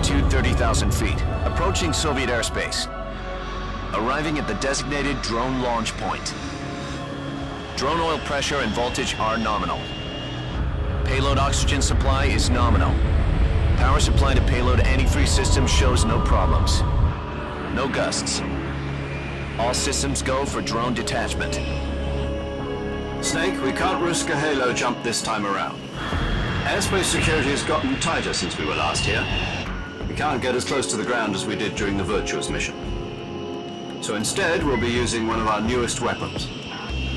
altitude 30,000 feet, approaching Soviet airspace. Arriving at the designated drone launch point. Drone oil pressure and voltage are nominal. Payload oxygen supply is nominal. Power supply to payload antifreeze system shows no problems. No gusts. All systems go for drone detachment. Snake, we can't risk a halo jump this time around. Airspace security has gotten tighter since we were last here. We can't get as close to the ground as we did during the Virtuous mission. So instead, we'll be using one of our newest weapons.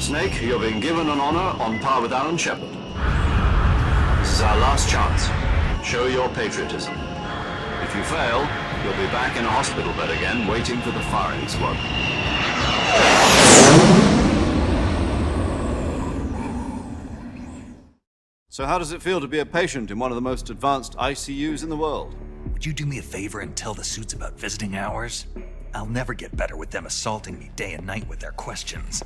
Snake, you're being given an honor on par with Alan Shepard. This is our last chance. Show your patriotism. If you fail, you'll be back in a hospital bed again, waiting for the firing squad. So how does it feel to be a patient in one of the most advanced ICUs in the world? Would you do me a favor and tell the suits about visiting hours? I'll never get better with them assaulting me day and night with their questions.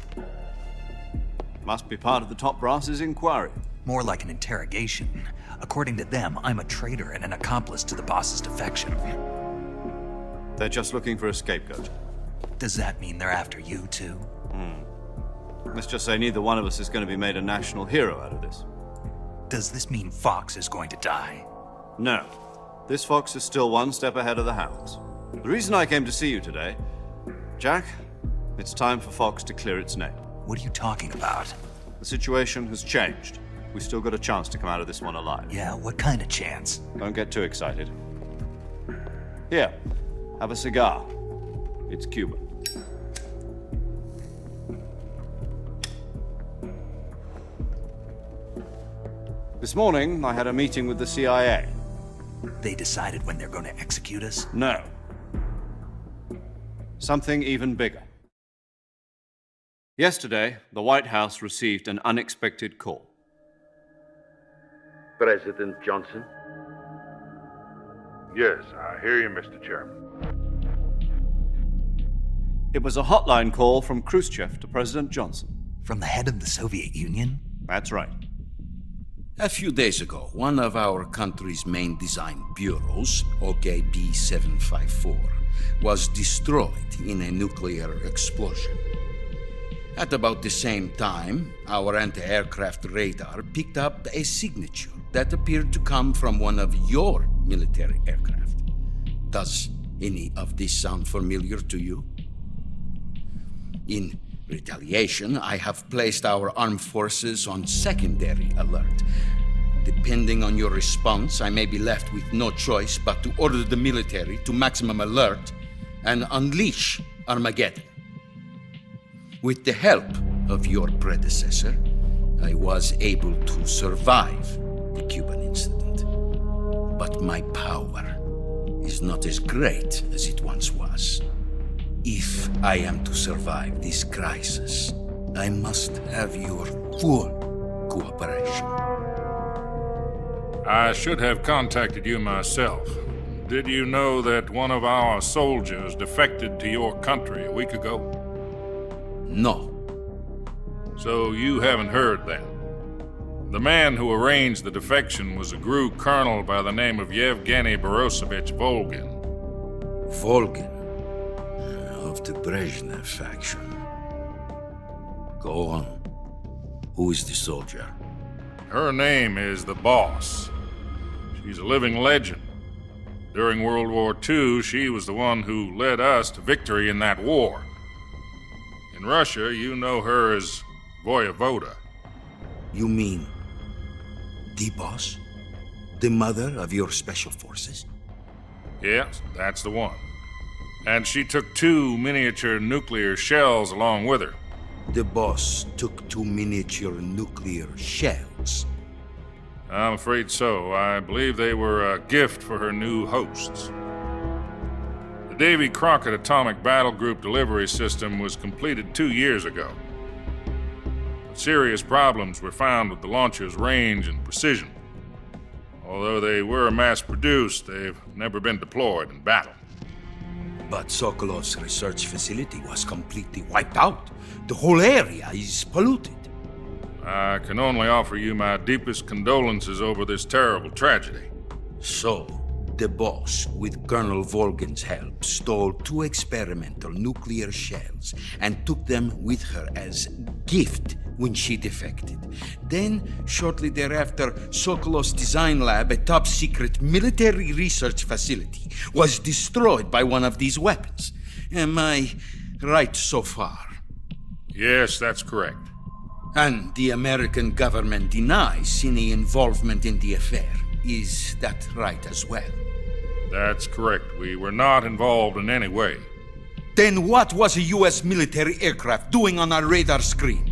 Must be part of the top brass's inquiry. More like an interrogation. According to them, I'm a traitor and an accomplice to the boss's defection. They're just looking for a scapegoat. Does that mean they're after you, too? Let's just say neither one of us is going to be made a national hero out of this. Does this mean Fox is going to die? No. This fox is still one step ahead of the hounds. The reason I came to see you today, Jack, it's time for Fox to clear its name. What are you talking about? The situation has changed. We still got a chance to come out of this one alive. Yeah, what kind of chance? Don't get too excited. Here, have a cigar. It's Cuban. This morning, I had a meeting with the CIA. They decided when they're going to execute us? No. Something even bigger. Yesterday, the White House received an unexpected call. President Johnson? Yes, I hear you, Mr. Chairman. It was a hotline call from Khrushchev to President Johnson. From the head of the Soviet Union? That's right. A few days ago, one of our country's main design bureaus, OKB 754, was destroyed in a nuclear explosion. At about the same time, our anti-aircraft radar picked up a signature that appeared to come from one of your military aircraft. Does any of this sound familiar to you? In retaliation, I have placed our armed forces on secondary alert. Depending on your response, I may be left with no choice but to order the military to maximum alert and unleash Armageddon. With the help of your predecessor, I was able to survive the Cuban incident. But my power is not as great as it once was. If I am to survive this crisis, I must have your full cooperation. I should have contacted you myself. Did you know that one of our soldiers defected to your country a week ago? No. So you haven't heard then. The man who arranged the defection was a GRU colonel by the name of Yevgeny Borosovich Volgin. Volgin, of the Brezhnev faction. Go on. Who is the soldier? Her name is the Boss. She's a living legend. During World War II, she was the one who led us to victory in that war. In Russia, you know her as Voyevoda. You mean the boss? The mother of your special forces? Yes, that's the one. And she took 2 miniature nuclear shells along with her. The boss took 2 miniature nuclear shells. I'm afraid so. I believe they were a gift for her new hosts. The Davy Crockett Atomic Battle Group delivery system was completed 2 years ago. But serious problems were found with the launcher's range and precision. Although they were mass-produced, they've never been deployed in battle. But Sokolov's research facility was completely wiped out. The whole area is polluted. I can only offer you my deepest condolences over this terrible tragedy. So, The boss, with Colonel Volgin's help, stole 2 experimental nuclear shells and took them with her as gift when she defected. Then, shortly thereafter, Sokolov's design lab, a top-secret military research facility, was destroyed by one of these weapons. Am I right so far? Yes, that's correct. And the American government denies any involvement in the affair. Is that right as well? That's correct. We were not involved in any way. Then what was a U.S. military aircraft doing on our radar screen?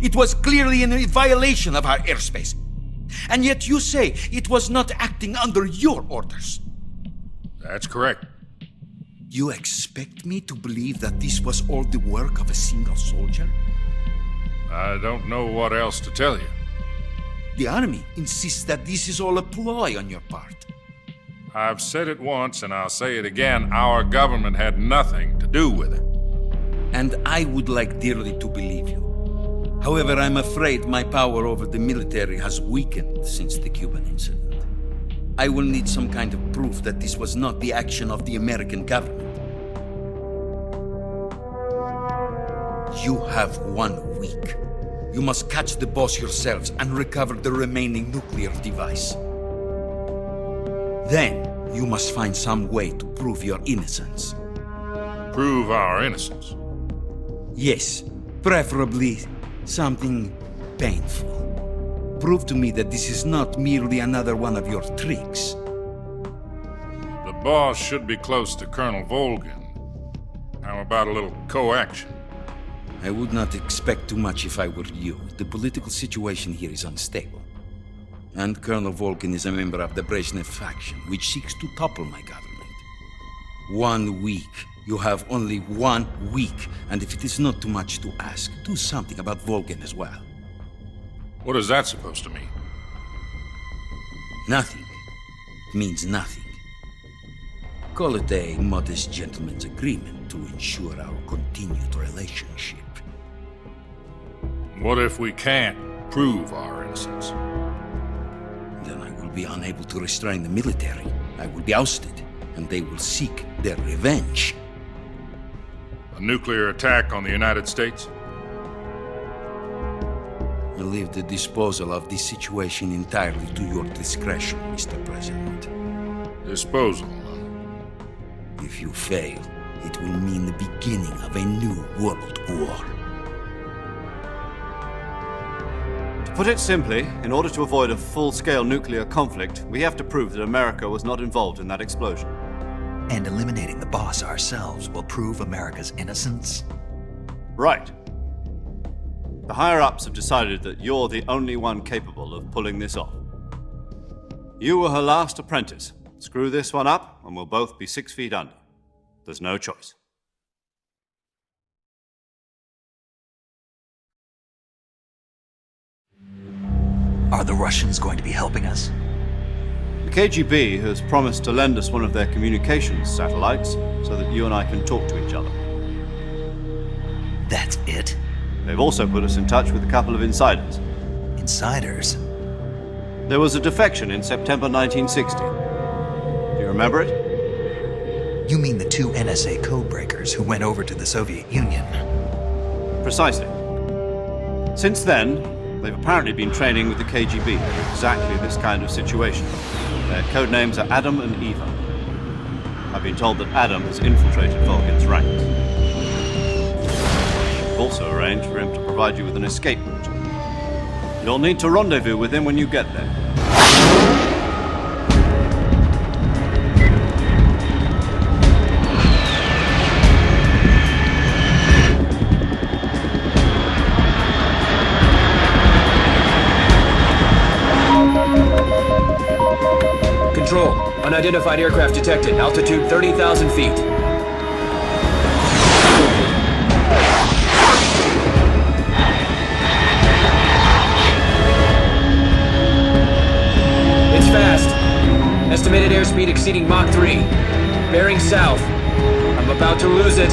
It was clearly in violation of our airspace. And yet you say it was not acting under your orders. That's correct. You expect me to believe that this was all the work of a single soldier? I don't know what else to tell you. The Army insists that this is all a ploy on your part. I've said it once and I'll say it again. Our government had nothing to do with it. And I would like dearly to believe you. However, I'm afraid my power over the military has weakened since the Cuban incident. I will need some kind of proof that this was not the action of the American government. You have 1 week. You must catch the boss yourselves and recover the remaining nuclear device. Then, you must find some way to prove your innocence. Prove our innocence. Yes, preferably something painful. Prove to me that this is not merely another one of your tricks. The boss should be close to Colonel Volgin. How about a little co-action? I would not expect too much if I were you. The political situation here is unstable. And Colonel Volgin is a member of the Brezhnev faction, which seeks to topple my government. 1 week. You have only 1 week, and if it is not too much to ask, do something about Volgin as well. What is that supposed to mean? Nothing. It means nothing. Call it a modest gentleman's agreement to ensure our continued relationship. What if we can't prove our innocence? Then I will be unable to restrain the military. I will be ousted, and they will seek their revenge. A nuclear attack on the United States? I leave the disposal of this situation entirely to your discretion, Mr. President. Disposal? If you fail, it will mean the beginning of a new world war. To put it simply, in order to avoid a full-scale nuclear conflict, we have to prove that America was not involved in that explosion. And eliminating the boss ourselves will prove America's innocence? Right. The higher-ups have decided that you're the only one capable of pulling this off. You were her last apprentice. Screw this one up, and we'll both be 6 feet under. There's no choice. Are the Russians going to be helping us? The KGB has promised to lend us one of their communications satellites so that you and I can talk to each other. That's it? They've also put us in touch with a couple of insiders. Insiders? There was a defection in September 1960. Do you remember it? You mean the 2 NSA codebreakers who went over to the Soviet Union? Precisely. Since then, they've apparently been training with the KGB for exactly this kind of situation. Their code names are Adam and Eva. I've been told that Adam has infiltrated Volgin's ranks. I've also arranged for him to provide you with an escape route. You'll need to rendezvous with him when you get there. Control. Unidentified aircraft detected. Altitude 30,000 feet. It's fast. Estimated airspeed exceeding Mach 3. Bearing south. I'm about to lose it.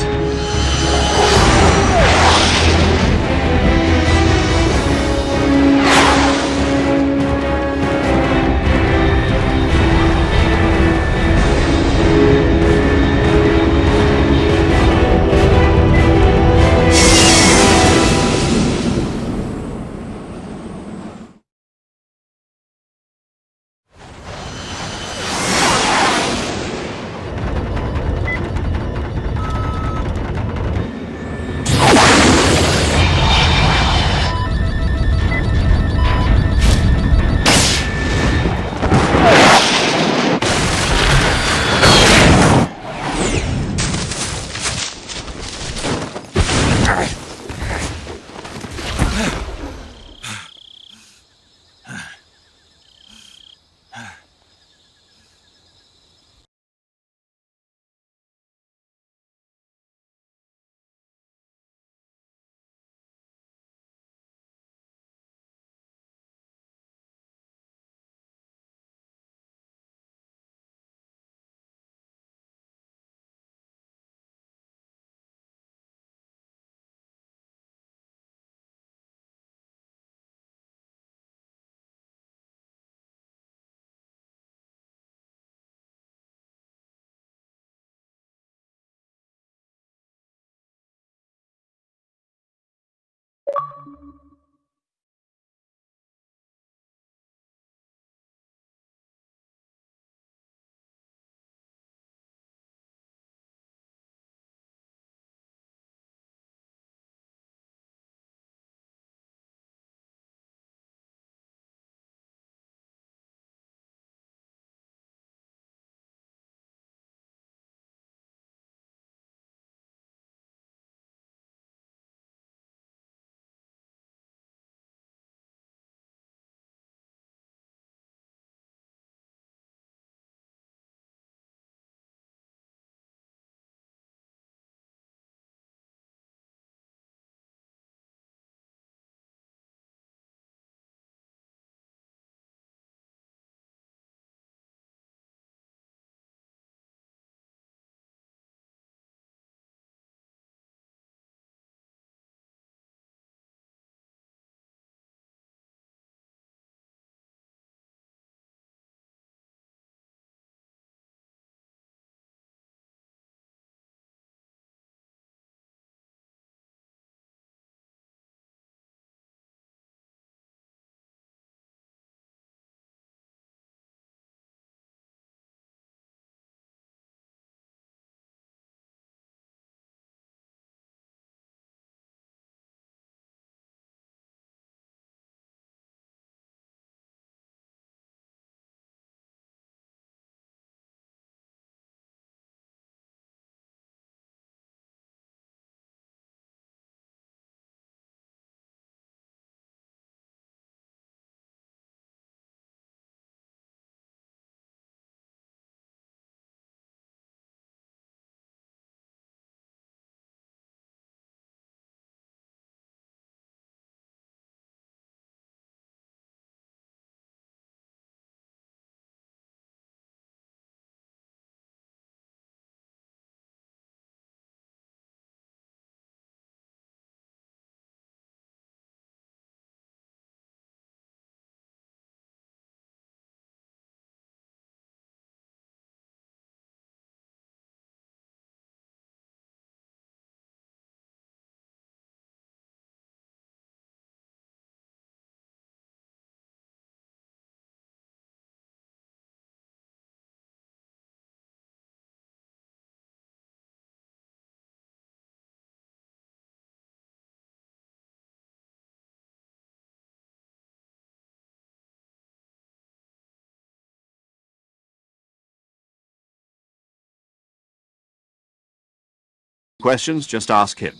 questions, just ask him.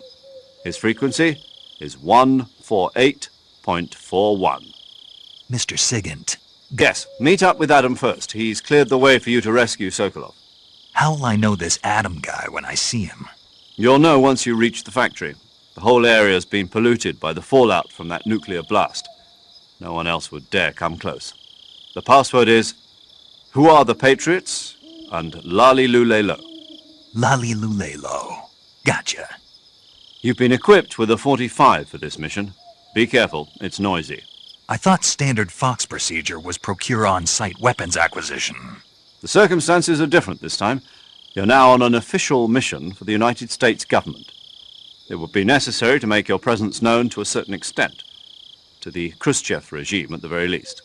His frequency is 148.41. Mr. Sigint, Yes, meet up with Adam first. He's cleared the way for you to rescue Sokolov. how'll I know this Adam guy when I see him? You'll know once you reach the factory. The whole area's been polluted by the fallout from that nuclear blast. No one else would dare come close. The password is, "Who are the Patriots?" and Lali Lulelo. Lali Lulelo. Gotcha. You've been equipped with a 45 for this mission. Be careful, it's noisy. I thought standard Fox procedure was procure on-site weapons acquisition. The circumstances are different this time. You're now on an official mission for the United States government. It would be necessary to make your presence known to a certain extent, to the Khrushchev regime at the very least.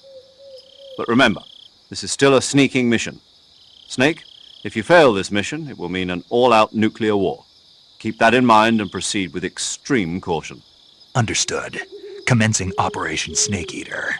But remember, this is still a sneaking mission. Snake, if you fail this mission, it will mean an all-out nuclear war. Keep that in mind and proceed with extreme caution. Understood. Commencing Operation Snake Eater.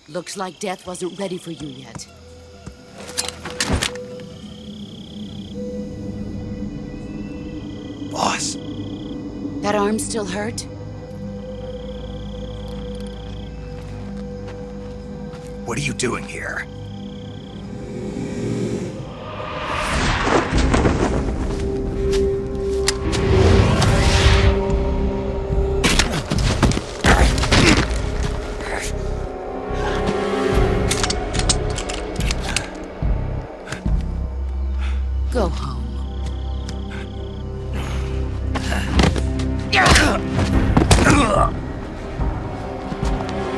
Looks like death wasn't ready for you yet. Boss, That arm still hurt? what are you doing here? Go home.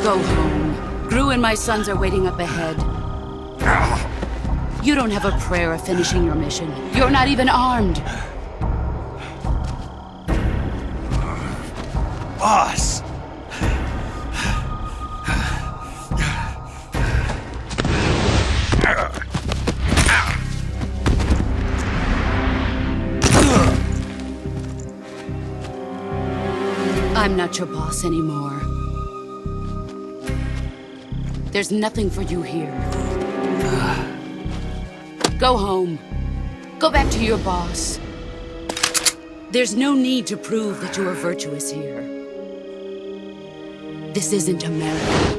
Go home. Gru and my sons are waiting up ahead. You don't have a prayer of finishing your mission. You're not even armed. Boss! I'm not your boss anymore. There's nothing for you here. Go home. Go back to your boss. There's no need to prove that you are virtuous here. This isn't America.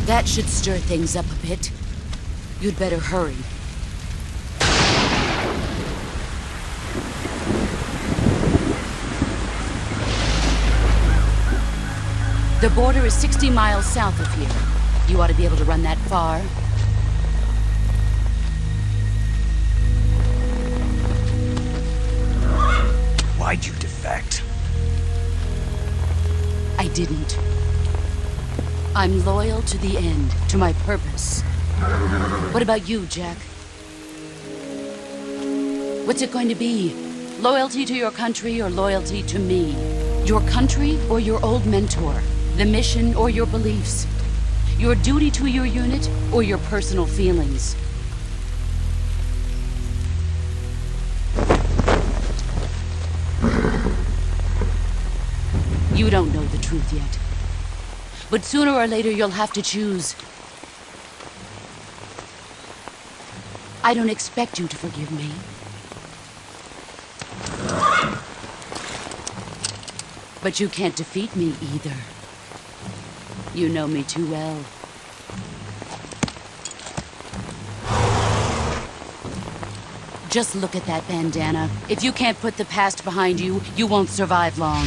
That should stir things up a bit. You'd better hurry. The border is 60 miles south of here. You ought to be able to run that far. Why'd you defect? I didn't. I'm loyal to the end, to my purpose. What about you, Jack? What's it going to be? Loyalty to your country or loyalty to me? Your country or your old mentor? The mission or your beliefs? Your duty to your unit or your personal feelings? You don't know the truth yet. But sooner or later you'll have to choose. I don't expect you to forgive me. But you can't defeat me either. You know me too well. Just look at that bandana. If you can't put the past behind you, you won't survive long.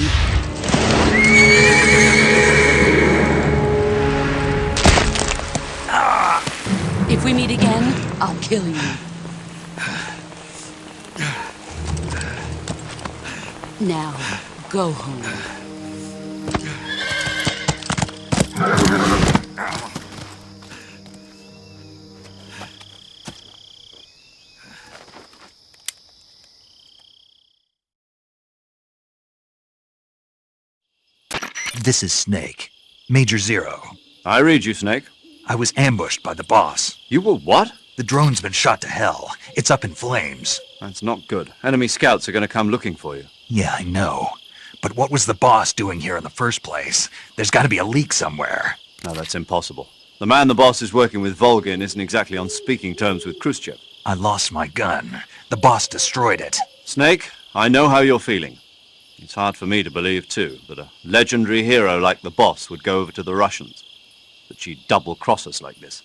If we meet again, I'll kill you. Now, go home. This is Snake. Major Zero. I read you, Snake. I was ambushed by the boss. You were what? The drone's been shot to hell. It's up in flames. That's not good. Enemy scouts are going to come looking for you. Yeah, I know. But what was the boss doing here in the first place? There's got to be a leak somewhere. No, that's impossible. The man the boss is working with, Volgin, isn't exactly on speaking terms with Khrushchev. I lost my gun. The boss destroyed it. Snake, I know how you're feeling. It's hard for me to believe, too, that a legendary hero like the boss would go over to the Russians. That she'd double-cross us like this.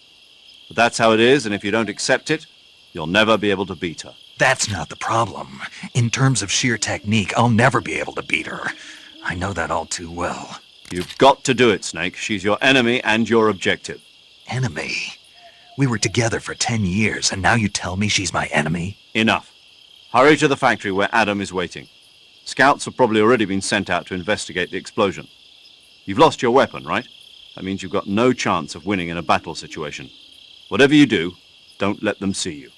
But that's how it is, and if you don't accept it, you'll never be able to beat her. That's not the problem. In terms of sheer technique, I'll never be able to beat her. I know that all too well. You've got to do it, Snake. She's your enemy and your objective. Enemy? We were together for 10 years, and now you tell me she's my enemy? Enough. Hurry to the factory where Adam is waiting. Scouts have probably already been sent out to investigate the explosion. You've lost your weapon, right? That means you've got no chance of winning in a battle situation. Whatever you do, don't let them see you.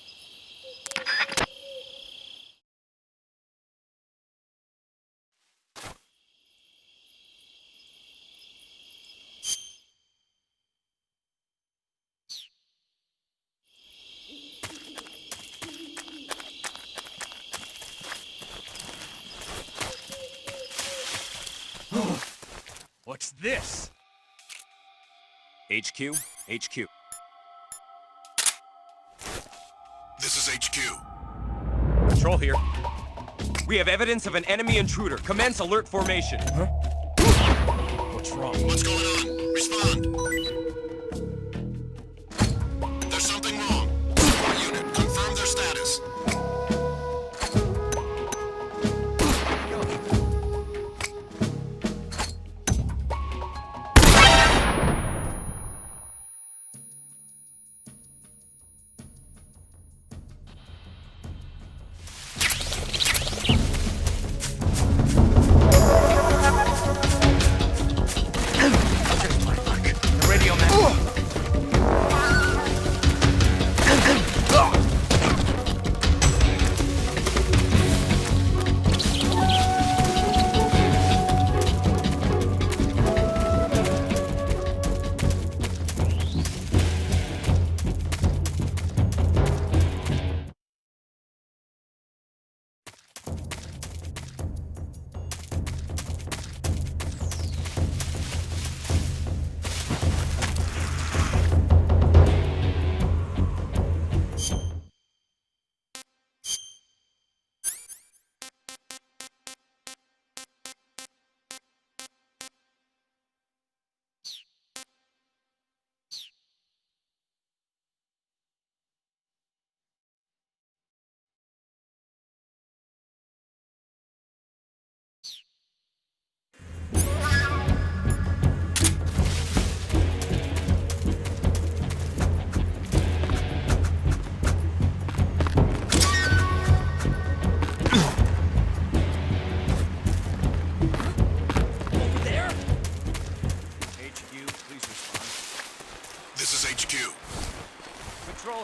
What's this? HQ? HQ. This is HQ. Patrol here. We have evidence of an enemy intruder. Commence alert formation. Huh? What's wrong? What's going on? Respond. There's something wrong. Support unit, confirm their status.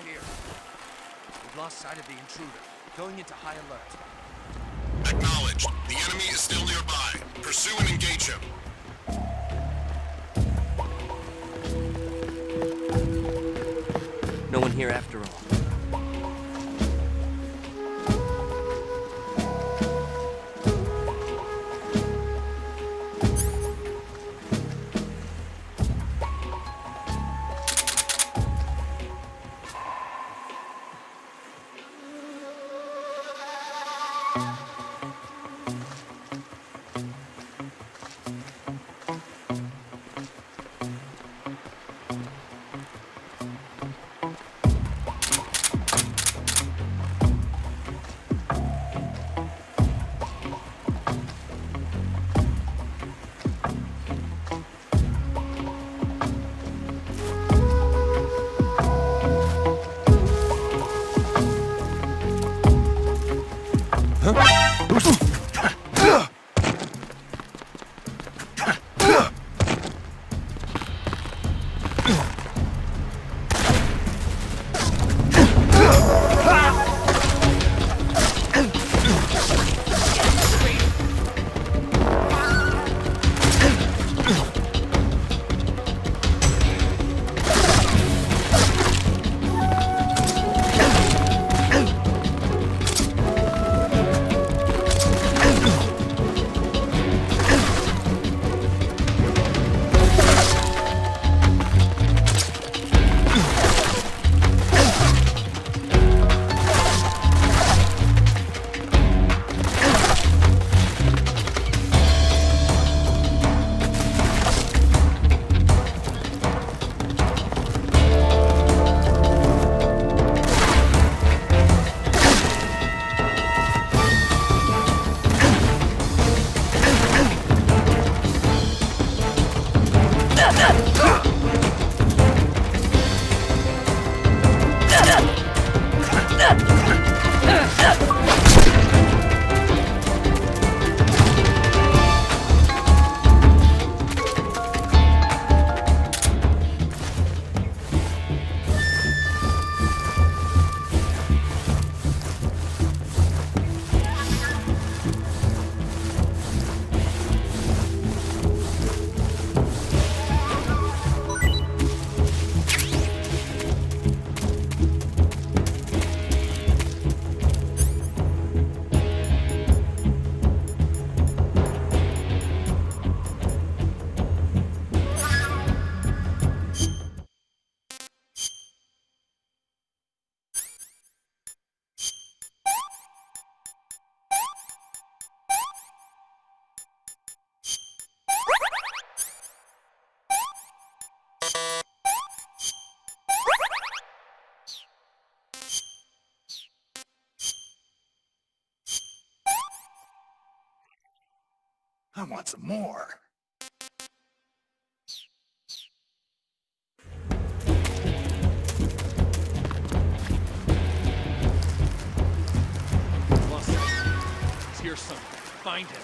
Patrol here. We've lost sight of the intruder. Going into high alert. Acknowledged. The enemy is still nearby. Pursue and engage him. No one here after all. I want some more. Lost sight. He's here somewhere. Find him.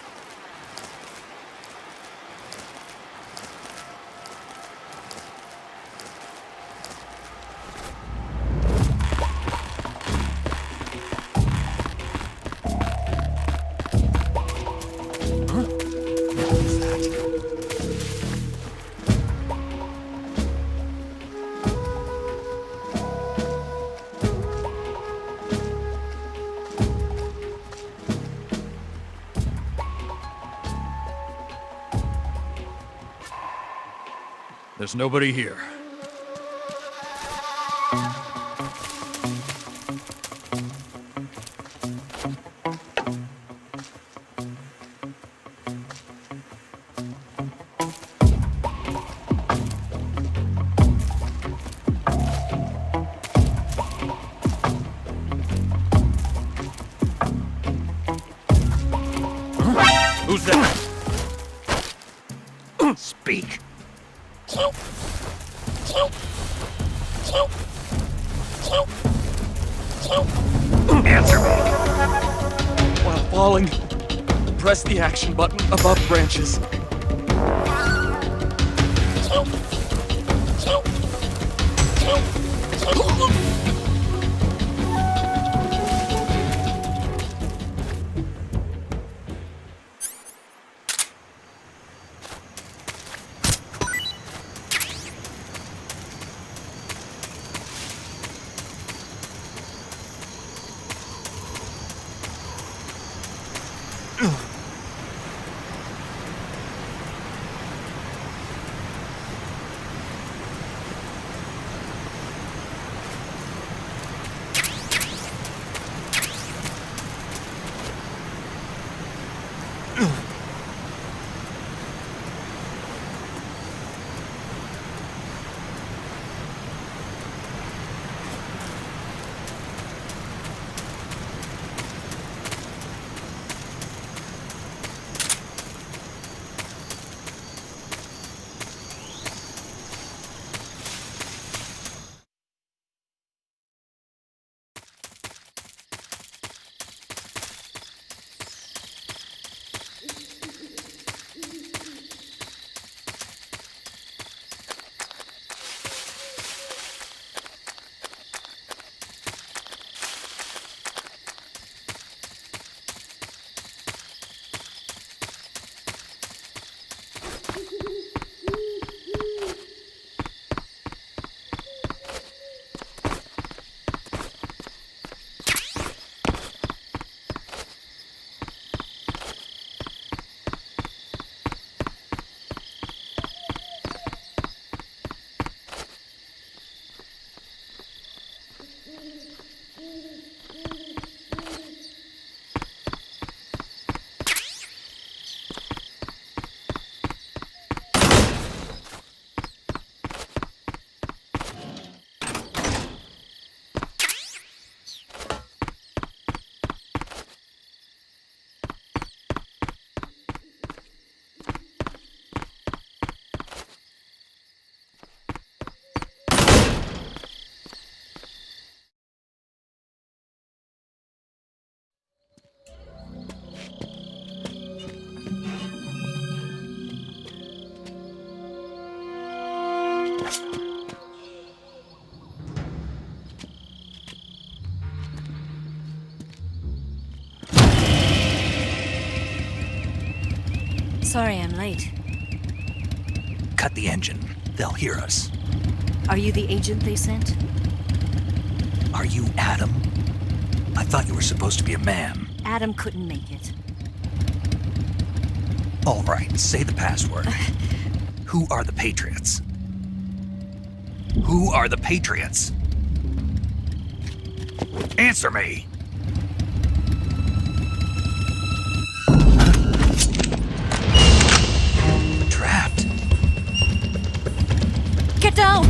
There's nobody here. Who's that? Speak. Answer me. While falling, press the action button above branches. Sorry I'm late. Cut the engine. They'll hear us. Are you the agent they sent? Are you Adam? I thought you were supposed to be a man. Adam couldn't make it. All right, say the password. Who are the Patriots? Who are the Patriots? Answer me! Trapped. Get down!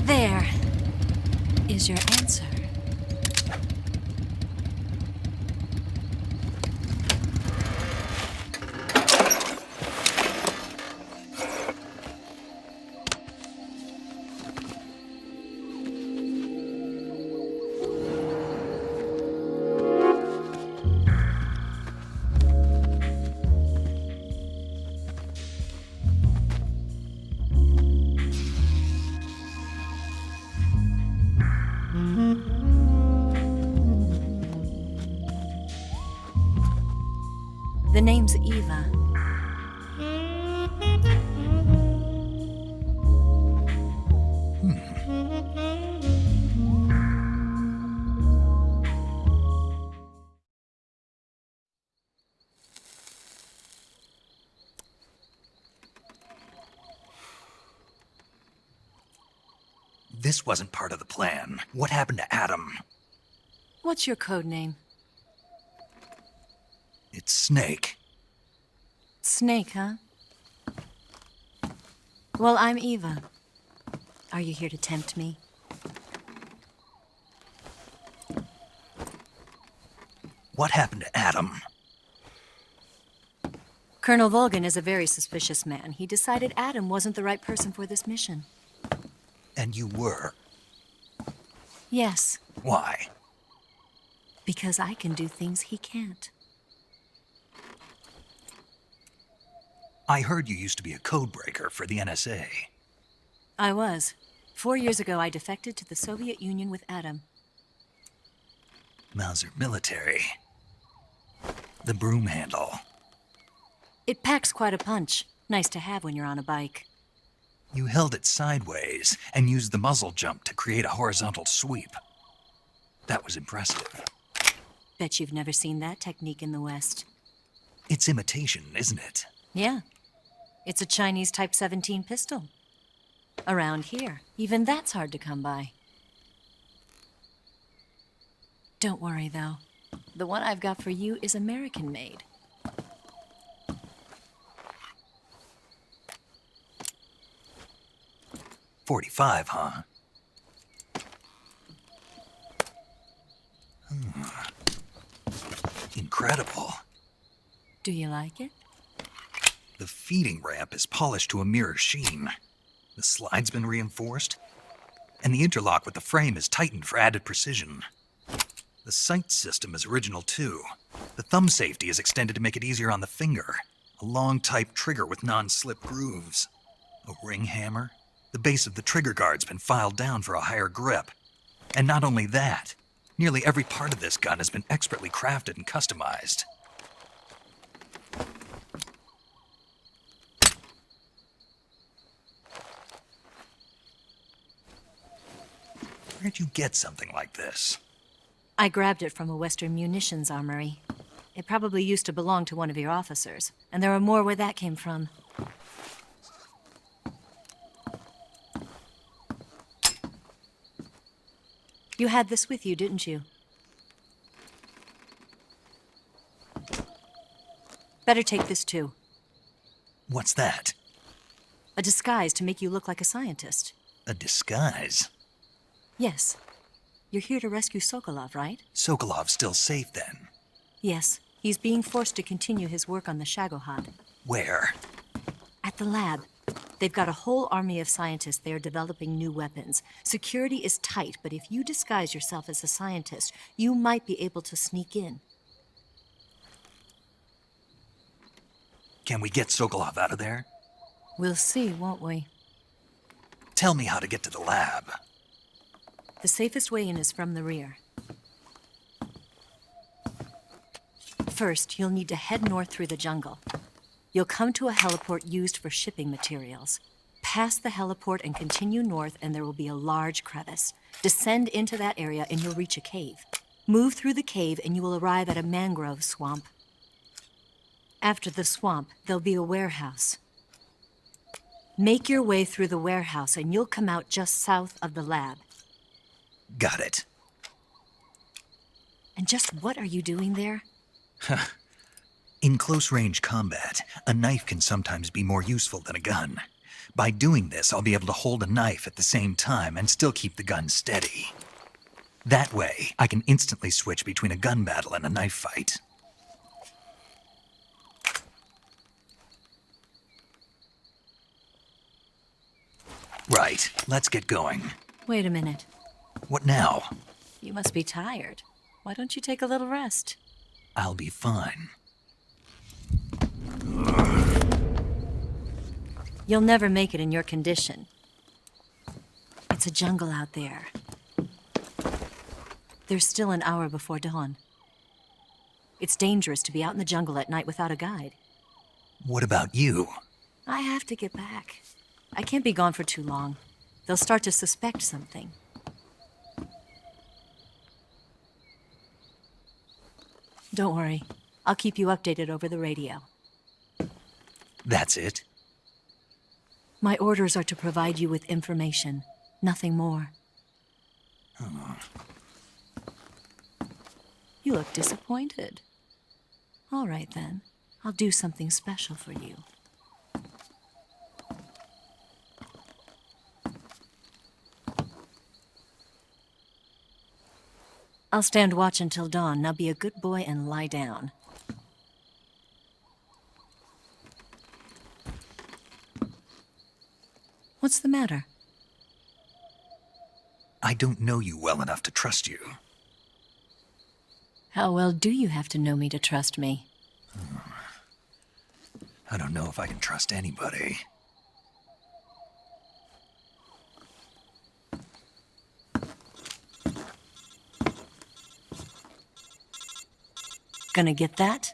There is your answer. The name's Eva. This wasn't part of the plan. What happened to Adam? What's your code name? It's Snake. Snake, huh? Well, I'm Eva. Are you here to tempt me? What happened to Adam? Colonel Volgan is a very suspicious man. He decided Adam wasn't the right person for this mission. And you were. Yes, Why? because I can do things he can't. I heard you used to be a codebreaker for the NSA. I was. 4 years ago, I defected to the Soviet Union with Adam. Mauser military. The broom handle. It packs quite a punch. Nice to have when you're on a bike. You held it sideways and used the muzzle jump to create a horizontal sweep. That was impressive. Bet you've never seen that technique in the West. It's imitation, isn't it? Yeah. It's a Chinese Type 17 pistol. Around here, even that's hard to come by. Don't worry, though. The one I've got for you is American-made. .45, huh? Incredible. Do you like it? The feeding ramp is polished to a mirror sheen. The slide's been reinforced, and the interlock with the frame is tightened for added precision. The sight system is original too. The thumb safety is extended to make it easier on the finger. A long type trigger with non-slip grooves. A ring hammer. The base of the trigger guard's been filed down for a higher grip. And not only that, nearly every part of this gun has been expertly crafted and customized. Where'd you get something like this? I grabbed it from a Western munitions armory. It probably used to belong to one of your officers, and there are more where that came from. You had this with you, didn't you? Better take this too. What's that? A disguise to make you look like a scientist. A disguise? Yes. You're here to rescue Sokolov, right? Sokolov's still safe then. Yes. He's being forced to continue his work on the Shagohod. Where? At the lab. They've got a whole army of scientists there developing new weapons. Security is tight, but if you disguise yourself as a scientist, you might be able to sneak in. Can we get Sokolov out of there? We'll see, won't we? Tell me how to get to the lab. The safest way in is from the rear. First, you'll need to head north through the jungle. You'll come to a heliport used for shipping materials. Pass the heliport and continue north, and there will be a large crevice. Descend into that area and you'll reach a cave. Move through the cave and you will arrive at a mangrove swamp. After the swamp, there'll be a warehouse. Make your way through the warehouse and you'll come out just south of the lab. Got it. And just what are you doing there? In close-range combat, a knife can sometimes be more useful than a gun. By doing this, I'll be able to hold a knife at the same time and still keep the gun steady. That way, I can instantly switch between a gun battle and a knife fight. Right, let's get going. Wait a minute. What now? You must be tired. Why don't you take a little rest? I'll be fine. You'll never make it in your condition. It's a jungle out there. There's still an hour before dawn. It's dangerous to be out in the jungle at night without a guide. What about you? I have to get back. I can't be gone for too long. They'll start to suspect something. Don't worry. I'll keep you updated over the radio. That's it? My orders are to provide you with information. Nothing more. You look disappointed. All right, then. I'll do something special for you. I'll stand watch until dawn. Now be a good boy and lie down. What's the matter? I don't know you well enough to trust you. How well do you have to know me to trust me? I don't know if I can trust anybody. Gonna get that?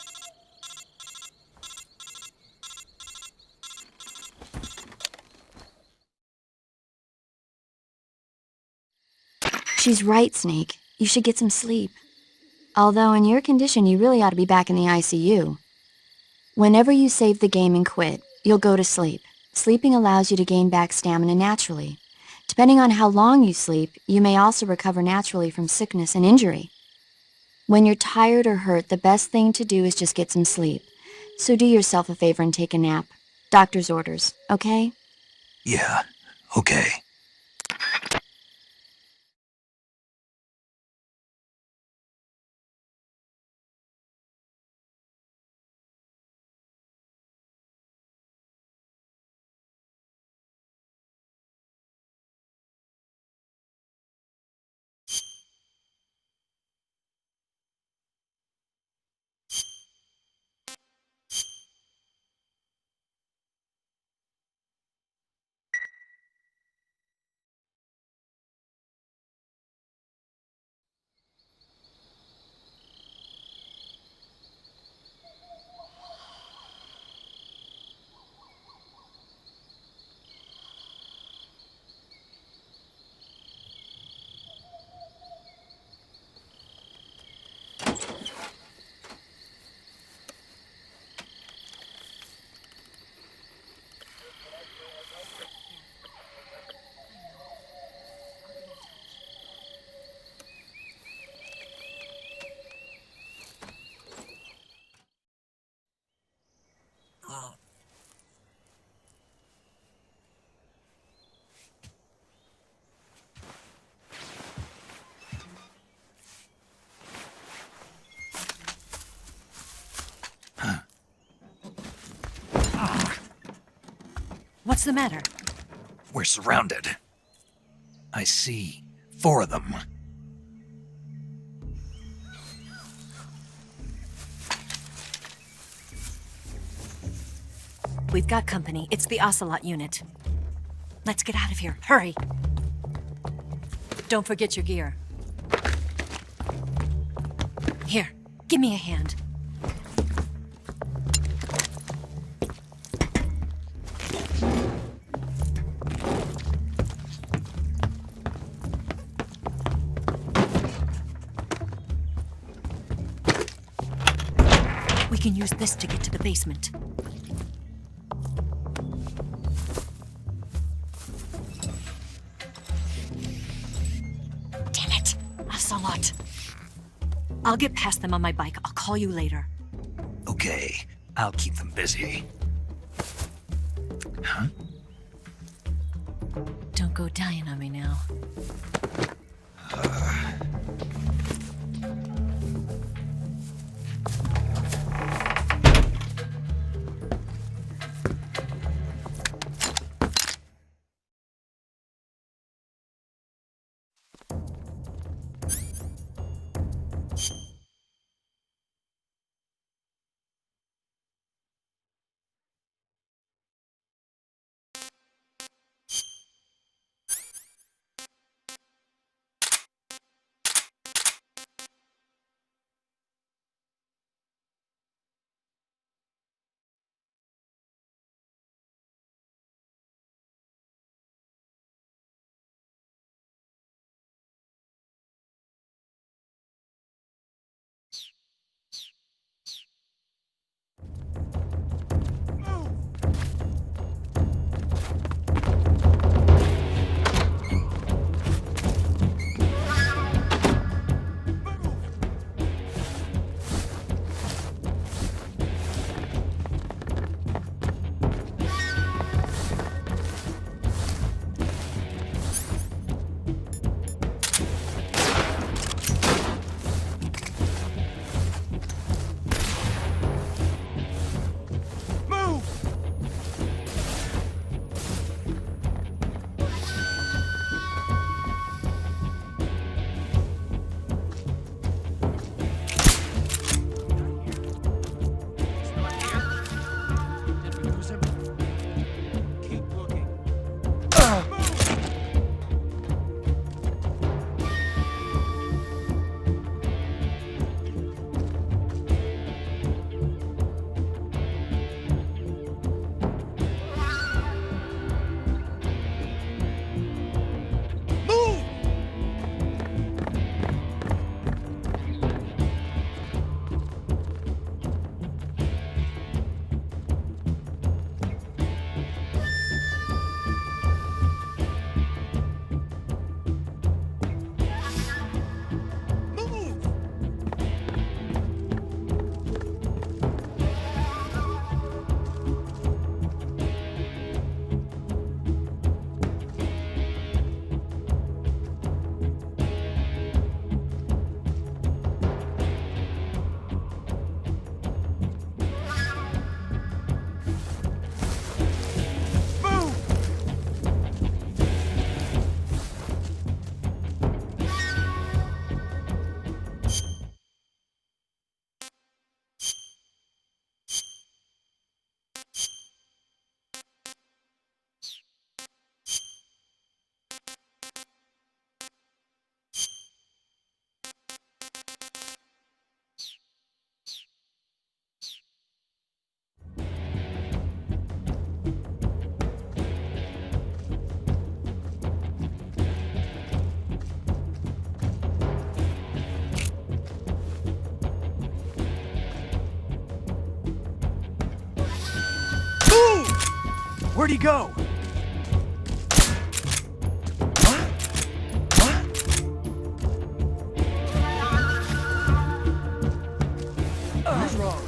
She's right, Snake. You should get some sleep. Although in your condition, you really ought to be back in the ICU. Whenever you save the game and quit, you'll go to sleep. Sleeping allows you to gain back stamina naturally. Depending on how long you sleep, you may also recover naturally from sickness and injury. When you're tired or hurt, the best thing to do is just get some sleep. So do yourself a favor and take a nap. Doctor's orders, okay? Yeah, okay. What's the matter? We're surrounded. I see 4 of them. We've got company. It's the Ocelot unit. Let's get out of here. Hurry! Don't forget your gear. Here, give me a hand. We can use this to get to the basement. Damn it! Ocelot. I'll get past them on my bike. I'll call you later. Okay, I'll keep them busy. Huh? Don't go dying on me now. Where'd he go? Who's wrong?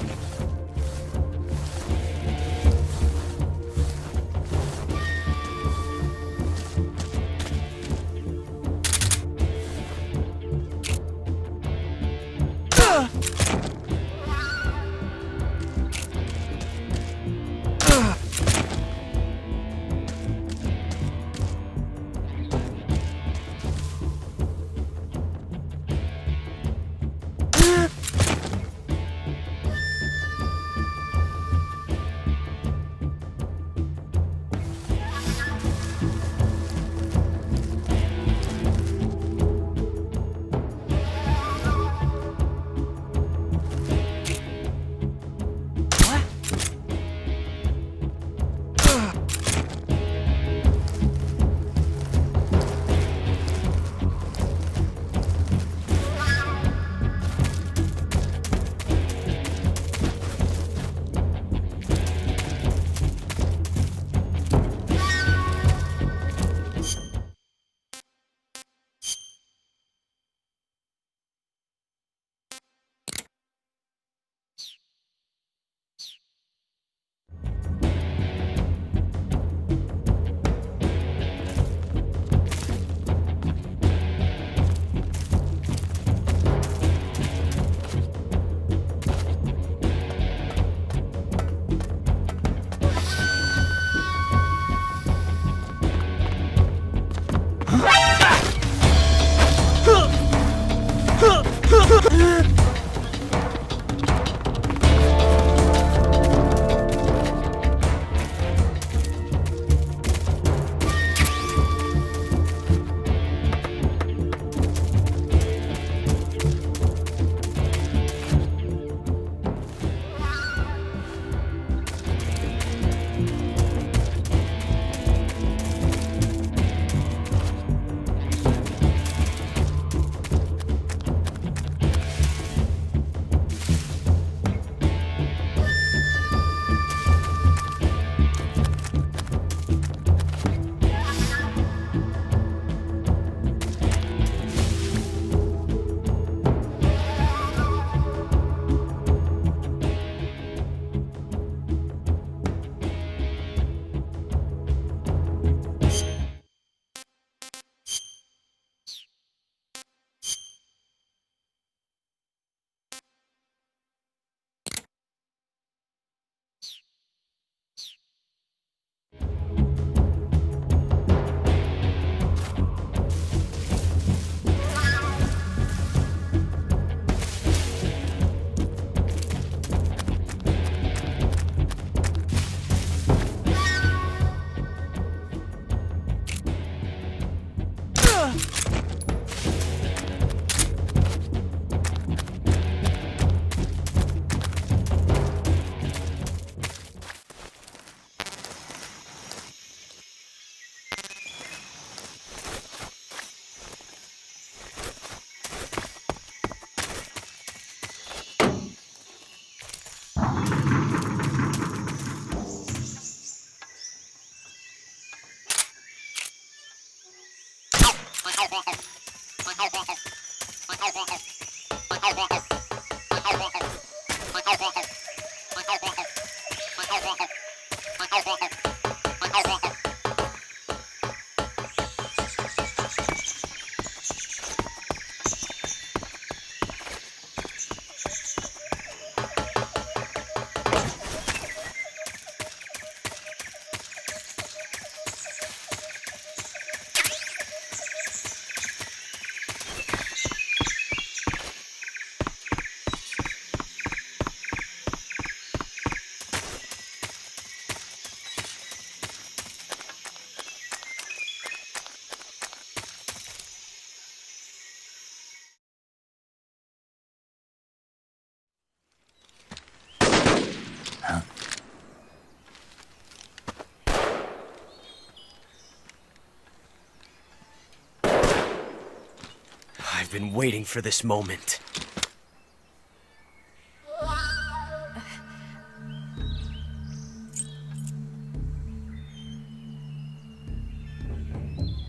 I've been waiting for this moment.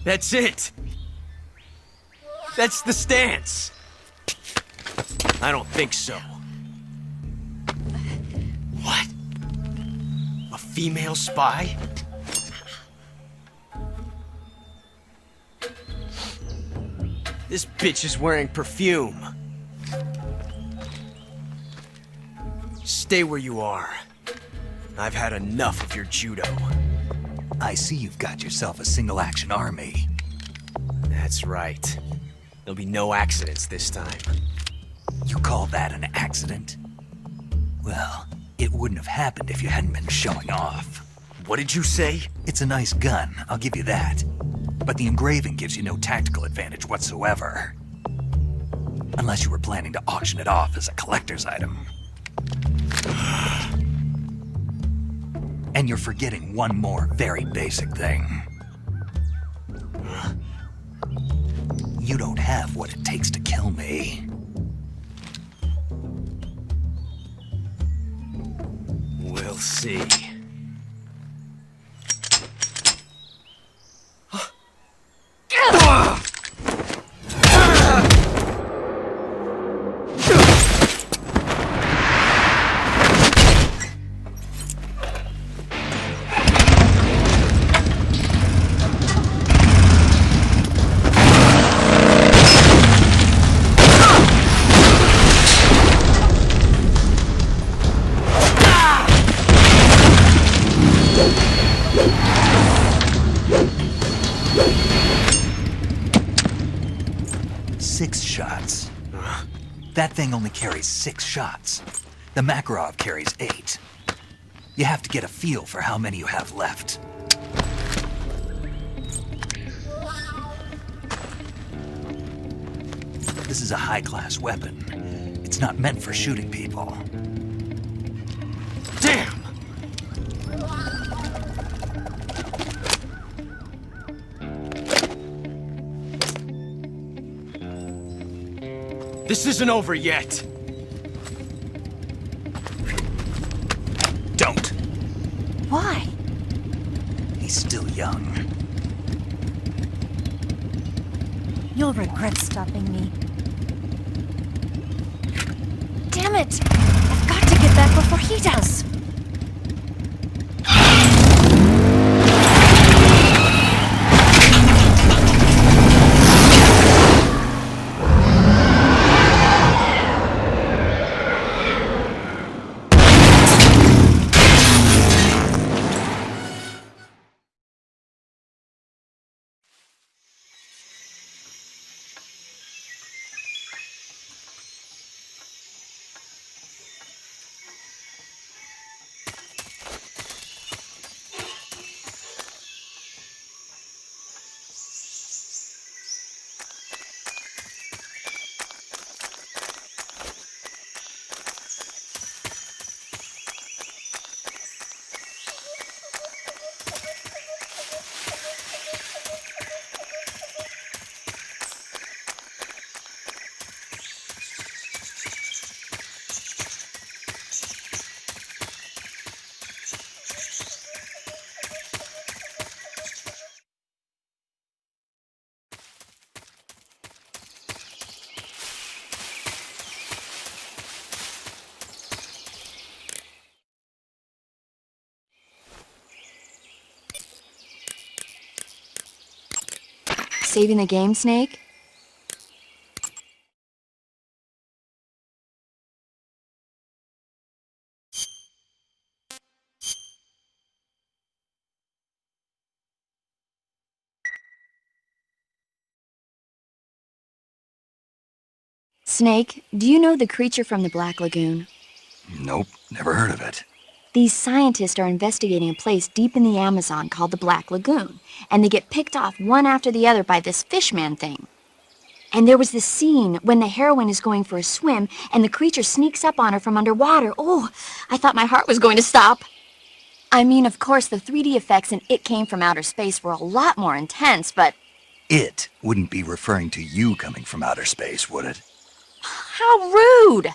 That's it! That's the stance! I don't think so. What? A female spy? This bitch is wearing perfume. Stay where you are. I've had enough of your judo. I see you've got yourself a single-action army. That's right. There'll be no accidents this time. You call that an accident? Well, it wouldn't have happened if you hadn't been showing off. What did you say? It's a nice gun, I'll give you that. But the engraving gives you no tactical advantage whatsoever. Unless you were planning to auction it off as a collector's item. And you're forgetting one more very basic thing. You don't have what it takes to kill me. We'll see. That thing only carries 6 shots. The Makarov carries 8. You have to get a feel for how many you have left. This is a high-class weapon. It's not meant for shooting people. Damn! This isn't over yet. Don't. Why? He's still young. You'll regret stopping me. Damn it! I've got to get back before he does! Saving the game, Snake? Snake, do you know the creature from the Black Lagoon? Nope, never heard of it. These scientists are investigating a place deep in the Amazon called the Black Lagoon, and they get picked off one after the other by this fishman thing. And there was this scene when the heroine is going for a swim, and the creature sneaks up on her from underwater. Oh, I thought my heart was going to stop. I mean, of course, the 3D effects in It Came from Outer Space were a lot more intense, but... It wouldn't be referring to you coming from outer space, would it? How rude!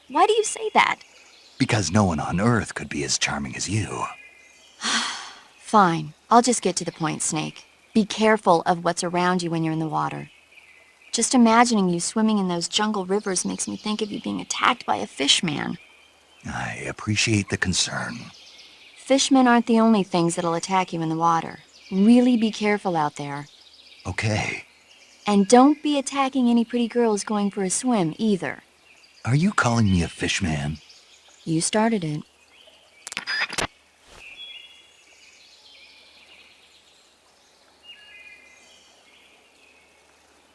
Why do you say that? Because no one on Earth could be as charming as you. Fine. I'll just get to the point, Snake. Be careful of what's around you when you're in the water. Just imagining you swimming in those jungle rivers makes me think of you being attacked by a fishman. I appreciate the concern. Fishmen aren't the only things that'll attack you in the water. Really be careful out there. Okay. And don't be attacking any pretty girls going for a swim, either. Are you calling me a fishman? You started it.